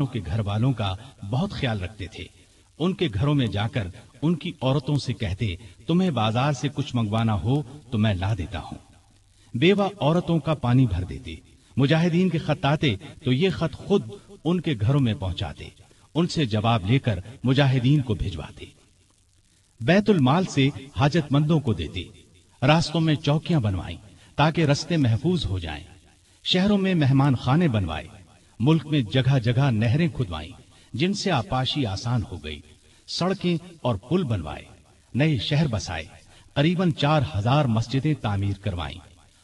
के घर वालों का बहुत ख्याल रखते थे। उनके घरों में जाकर उनकी औरतों से कहते, तुम्हें बाजार से कुछ मंगवाना हो तो मैं ला देता हूँ। बेवा औरतों का पानी भर देते। मुजाहिदीन के खत आते तो ये खत खुद उनके घरों में पहुंचाते, उनसे जवाब लेकर मुजाहिदीन को भिजवाते। बैतुल माल से हाजतमंदों को देते। रास्तों में चौकियां बनवाई ताकि रस्ते महफूज हो जाएं। शहरों में मेहमान खाने बनवाए। मुल्क में जगह जगह नहरें खुदवाई जिनसे आपाशी आसान हो गई। सड़कें और पुल बनवाए। नए शहर बसाए। करीबन 4000 मस्जिदें तामीर करवाई।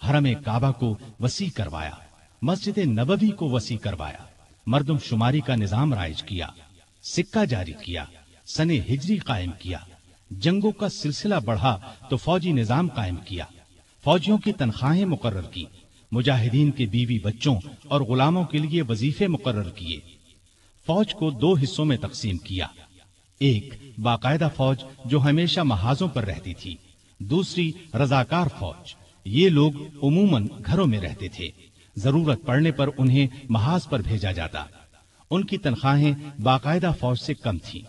हरम काबा को वसी करवाया। मस्जिद नबवी को वसी करवाया। मर्दम शुमारी का निजाम राइज किया। सिक्का जारी किया। सने हिजरी कायम किया। जंगों का सिलसिला बढ़ा तो फौजी निजाम कायम किया। फौजियों की तनख्वाहें मुकर्रर की। मुजाहिदीन के बीवी बच्चों और गुलामों के लिए वजीफे मुकर्रर किए। फौज को 2 हिस्सों में तकसीम किया। एक बाकायदा फौज जो हमेशा महाजों पर रहती थी। दूसरी रजाकार फौज। ये लोग उमूमन घरों में रहते थे। जरूरत पड़ने पर उन्हें महाज पर भेजा जाता। उनकी तनख्वाहें बाकायदा फौज से कम थीं।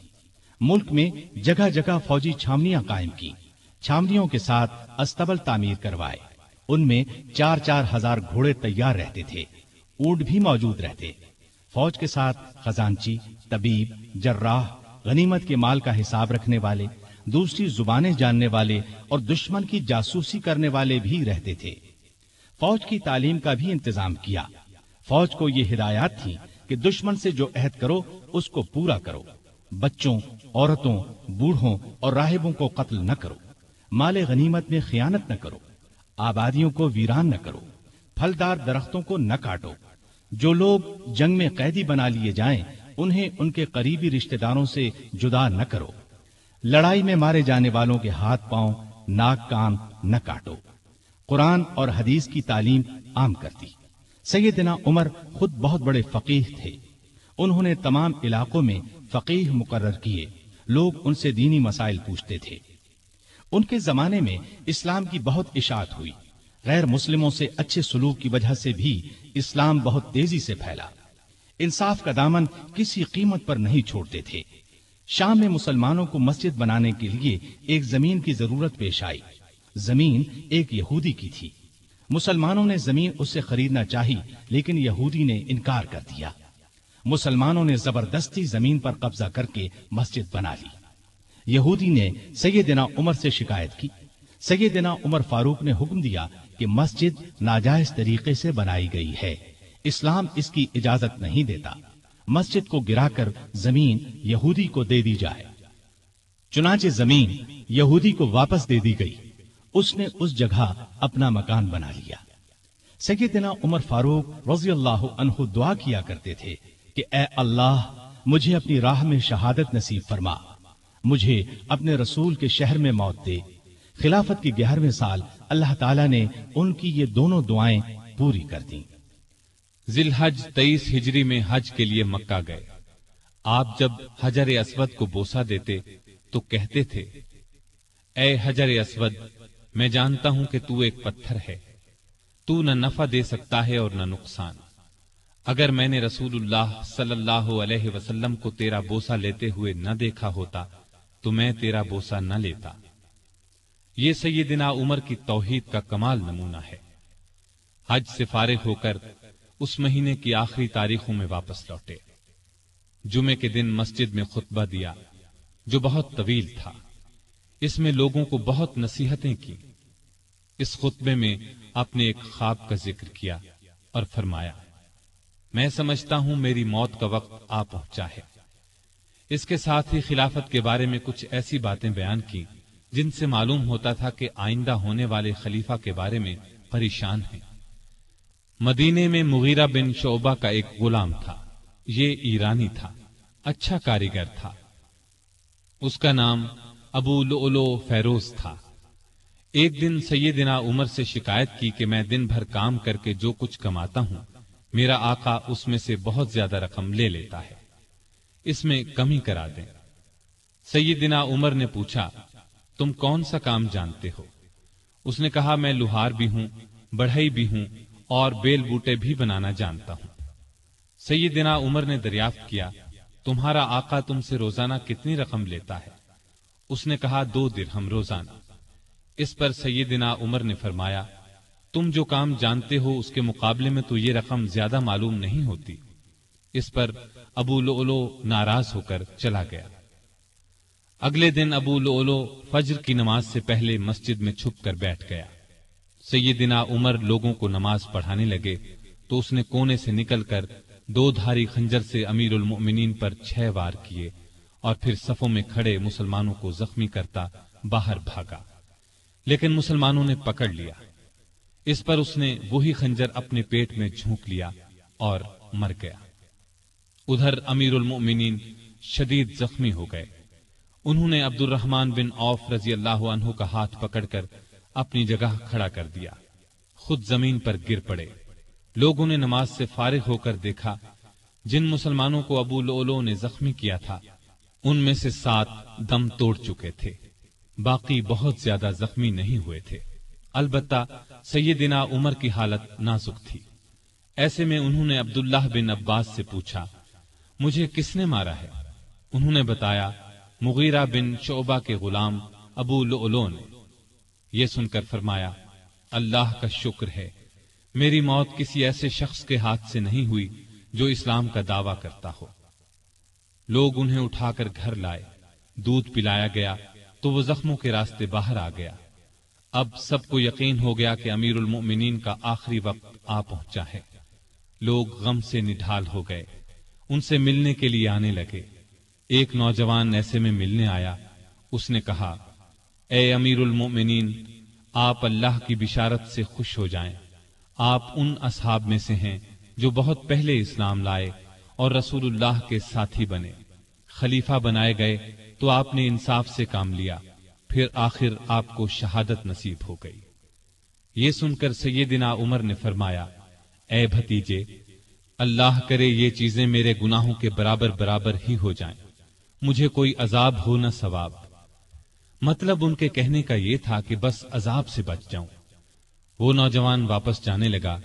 मुल्क में जगह जगह फौजी छावनियां कायम की। छावनियों के साथ अस्तबल तामीर करवाए। उनमें 4-4 हजार घोड़े तैयार रहते थे। ऊंट भी मौजूद रहते। फौज के साथ खजांची, तबीब, जर्राह, गनीमत के माल का हिसाब रखने वाले, दूसरी जुबानें जानने वाले और दुश्मन की जासूसी करने वाले भी रहते थे। फौज की तालीम का भी इंतजाम किया। फौज को ये हिदायत थी कि दुश्मन से जो अहद करो उसको पूरा करो। बच्चों, औरतों, बूढ़ों और राहिबों को कत्ल न करो। माले गनीमत में खियानत न करो। आबादियों को वीरान न करो। फलदार दरख्तों को न काटो। जो लोग जंग में कैदी बना लिए जाएं, उन्हें उनके करीबी रिश्तेदारों से जुदा न करो। लड़ाई में मारे जाने वालों के हाथ पांव, नाक कान न काटो। कुरान और हदीस की तालीम आम कर दी। सैयदना उमर खुद बहुत बड़े फकीह थे। उन्होंने तमाम इलाकों में फकीह मुकर्रर किए। लोग उनसे दीनी मसाइल पूछते थे। उनके जमाने में इस्लाम की बहुत इशाअत हुई। गैर मुस्लिमों से अच्छे सलूक की वजह से भी इस्लाम बहुत तेजी से फैला। इंसाफ का दामन किसी कीमत पर नहीं छोड़ते थे। शाम में मुसलमानों को मस्जिद बनाने के लिए एक जमीन की जरूरत पेश आई। जमीन एक यहूदी की थी। मुसलमानों ने जमीन उससे खरीदना चाही, लेकिन यहूदी ने इनकार कर दिया। मुसलमानों ने जबरदस्ती जमीन पर कब्जा करके मस्जिद बना ली। यहूदी ने सैयदना उमर से शिकायत की। सैयदना उमर फारूक ने हुक्म दिया कि मस्जिद नाजायज तरीके से बनाई गई है। इस्लाम इसकी इजाजत नहीं देता। मस्जिद को गिराकर जमीन यहूदी को दे दी जाए। चुनाचे जमीन यहूदी को वापस दे दी गई। उसने उस जगह अपना मकान बना लिया। सैयदना उमर फारूक रज़ियल्लाहु अन्हु दुआ किया करते थे कि ए अल्लाह, मुझे अपनी राह में शहादत नसीब फरमा। मुझे अपने रसूल के शहर में मौत दे। खिलाफत के 11वें साल अल्लाह ताला ने उनकी ये दोनों दुआएं पूरी कर दी। जिलहज 23 हिजरी में हज के लिए मक्का गए। आप जब हजर अस्वद को बोसा देते तो कहते थे, ए हजर अस्वद, मैं जानता हूं कि तू एक पत्थर है। तू न नफा दे सकता है और न नुकसान। अगर मैंने रसूलुल्लाह सल्लल्लाहु अलैहि वसल्लम को तेरा बोसा लेते हुए न देखा होता तो मैं तेरा बोसा न लेता। ये सैयदना उमर की तौहीद का कमाल नमूना है। हज से फारिग होकर उस महीने की आखिरी तारीखों में वापस लौटे। जुमे के दिन मस्जिद में खुतबा दिया जो बहुत तवील था। इसमें लोगों को बहुत नसीहतें की। इस खुतबे में आपने एक ख्वाब का जिक्र किया और फरमाया, मैं समझता हूं मेरी मौत का वक्त आ पहुंचा है। इसके साथ ही खिलाफत के बारे में कुछ ऐसी बातें बयान की जिनसे मालूम होता था कि आइंदा होने वाले खलीफा के बारे में परेशान हैं। मदीने में मुगीरा बिन शोबा का एक गुलाम था। ये ईरानी था, अच्छा कारीगर था। उसका नाम अबू लुअलो फैरोज था। एक दिन सैयदना उमर से शिकायत की कि मैं दिन भर काम करके जो कुछ कमाता हूं, मेरा आका उसमें से बहुत ज्यादा रकम ले लेता है। इसमें कमी करा दें। सैयदना उमर ने पूछा, तुम कौन सा काम जानते हो? उसने कहा, मैं लुहार भी हूं, बढ़ई भी हूं और बेल बूटे भी बनाना जानता हूं। سیدنا عمر نے دریافت کیا، تمہارا آقا تم سے روزانہ کتنی رقم لیتا ہے؟ اس نے کہا 2 درہم روزانہ۔ اس پر سیدنا عمر نے فرمایا، تم جو کام جانتے ہو اس کے مقابلے میں تو یہ رقم زیادہ معلوم نہیں ہوتی۔ اس پر ابو لؤلؤ ناراض ہو کر چلا گیا۔ اگلے دن ابو لؤلؤ فجر کی نماز سے پہلے مسجد میں چھپ کر بیٹھ گیا۔ سیدنا عمر لوگوں کو نماز پڑھانے لگے تو اس نے کونے سے نکل کر 2 دھاری خنجر سے امیر المؤمنین پر 6 وار کیے اور پھر صفوں میں کھڑے مسلمانوں کو زخمی کرتا باہر بھاگا، لیکن مسلمانوں نے پکڑ لیا۔ اس پر اس نے وہی خنجر اپنے پیٹ میں جھونک لیا اور مر گیا۔ ادھر امیر المؤمنین شدید زخمی ہو گئے۔ انہوں نے عبد الرحمن بن عوف رضی اللہ عنہ کا ہاتھ پکڑ کر اپنی جگہ کھڑا کر دیا، خود زمین پر گر پڑے۔ لوگوں نے نماز سے فارغ ہو کر دیکھا، جن مسلمانوں کو ابو لؤلؤ نے زخمی کیا تھا ان میں سے 7 دم توڑ چکے تھے، باقی بہت زیادہ زخمی نہیں ہوئے تھے۔ البتہ سیدنا عمر کی حالت نازک تھی۔ ایسے میں انہوں نے عبداللہ بن عباس سے پوچھا، مجھے کس نے مارا ہے؟ انہوں نے بتایا، مغیرہ بن شعبہ کے غلام ابو لؤلؤ نے۔ یہ سن کر فرمایا، اللہ کا شکر ہے، میری موت کسی ایسے شخص کے ہاتھ سے نہیں ہوئی جو اسلام کا دعویٰ کرتا ہو۔ لوگ انہیں اٹھا کر گھر لائے، دودھ پلایا گیا تو وہ زخموں کے راستے باہر آ گیا۔ اب سب کو یقین ہو گیا کہ امیر المؤمنین کا آخری وقت آ پہنچا ہے۔ لوگ غم سے نڈھال ہو گئے، ان سے ملنے کے لیے آنے لگے۔ ایک نوجوان ایسے میں ملنے آیا، اس نے کہا، اے امیر المؤمنین، آپ اللہ کی بشارت سے خوش ہو جائیں۔ آپ ان اصحاب میں سے ہیں جو بہت پہلے اسلام لائے اور رسول اللہ کے ساتھی بنے۔ خلیفہ بنائے گئے تو آپ نے انصاف سے کام لیا، پھر آخر آپ کو شہادت نصیب ہو گئی۔ یہ سن کر سیدنا عمر نے فرمایا، اے بھتیجے، اللہ کرے یہ چیزیں میرے گناہوں کے برابر برابر ہی ہو جائیں، مجھے کوئی عذاب ہو نہ ثواب۔ مطلب ان کے کہنے کا یہ تھا کہ بس عذاب سے بچ جاؤں۔ وہ نوجوان واپس جانے لگا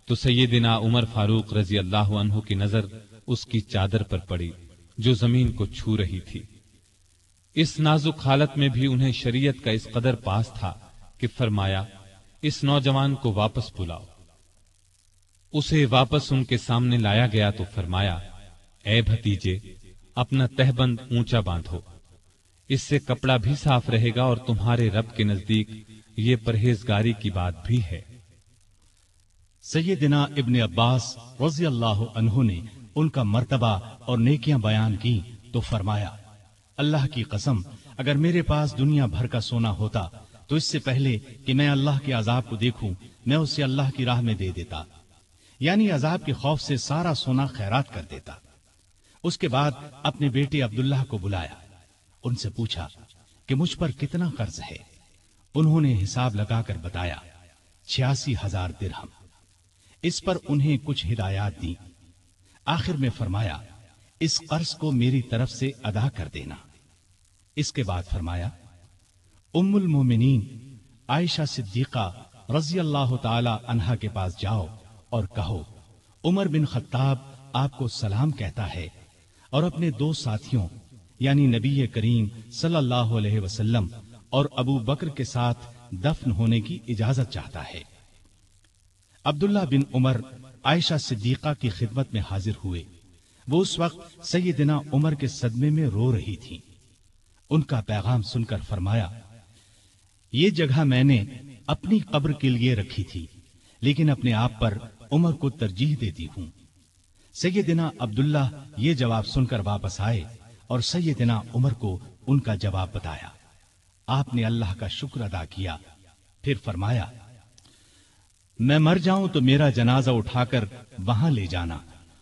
تو سیدنا عمر فاروق رضی اللہ عنہ کی نظر اس کی چادر پر پڑی جو زمین کو چھو رہی تھی۔ اس نازک حالت میں بھی انہیں شریعت کا اس قدر پاس تھا کہ فرمایا، اس نوجوان کو واپس بلاؤ۔ اسے واپس ان کے سامنے لایا گیا تو فرمایا، اے بھتیجے، اپنا تہبند اونچا باندھو، اس سے کپڑا بھی صاف رہے گا اور تمہارے رب کے نزدیک یہ پرہیزگاری کی بات بھی ہے۔ سیدنا ابن عباس رضی اللہ عنہ نے ان کا مرتبہ اور نیکیاں بیان کی تو فرمایا، اللہ کی قسم، اگر میرے پاس دنیا بھر کا سونا ہوتا تو اس سے پہلے کہ میں اللہ کے عذاب کو دیکھوں میں اسے اللہ کی راہ میں دے دیتا، یعنی عذاب کے خوف سے سارا سونا خیرات کر دیتا۔ اس کے بعد اپنے بیٹے عبداللہ کو بلایا، ان سے پوچھا کہ مجھ پر کتنا قرض ہے۔ انہوں نے حساب لگا کر بتایا 86,000 درہم۔ اس پر انہیں کچھ ہدایات دی۔ آخر میں فرمایا، اس قرض کو میری طرف سے ادا کر دینا۔ اس کے بعد فرمایا، ام المومنین عائشہ صدیقہ رضی اللہ تعالی عنہا کے پاس جاؤ اور کہو، عمر بن خطاب آپ کو سلام کہتا ہے اور اپنے 2 ساتھیوں یعنی نبی کریم صلی اللہ علیہ وسلم اور ابو بکر کے ساتھ دفن ہونے کی اجازت چاہتا ہے۔ عبداللہ بن عمر عائشہ صدیقہ کی خدمت میں حاضر ہوئے۔ وہ اس وقت سیدنا عمر کے صدمے میں رو رہی تھی۔ ان کا پیغام سن کر فرمایا، یہ جگہ میں نے اپنی قبر کے لیے رکھی تھی، لیکن اپنے آپ پر عمر کو ترجیح دیتی ہوں۔ سیدنا عبداللہ یہ جواب سن کر واپس آئے اور سیدنا عمر کو ان کا جواب بتایا۔ آپ نے اللہ کا شکر ادا کیا، پھر فرمایا، میں مر جاؤں تو میرا جنازہ اٹھا کر وہاں لے جانا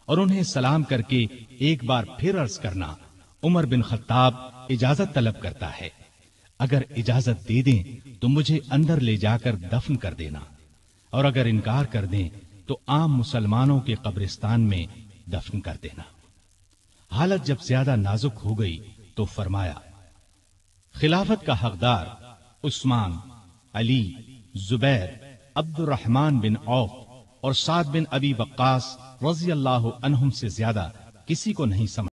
اور انہیں سلام کر کے ایک بار پھر عرض کرنا، عمر بن خطاب اجازت طلب کرتا ہے، اگر اجازت دے دیں تو مجھے اندر لے جا کر دفن کر دینا، اور اگر انکار کر دیں تو عام مسلمانوں کے قبرستان میں دفن کر دینا۔ حالت جب زیادہ نازک ہو گئی تو فرمایا، خلافت کا حقدار عثمان، علی، زبیر، عبد الرحمن بن عوف اور سعد بن ابی وقاص رضی اللہ عنہم سے زیادہ کسی کو نہیں سمجھ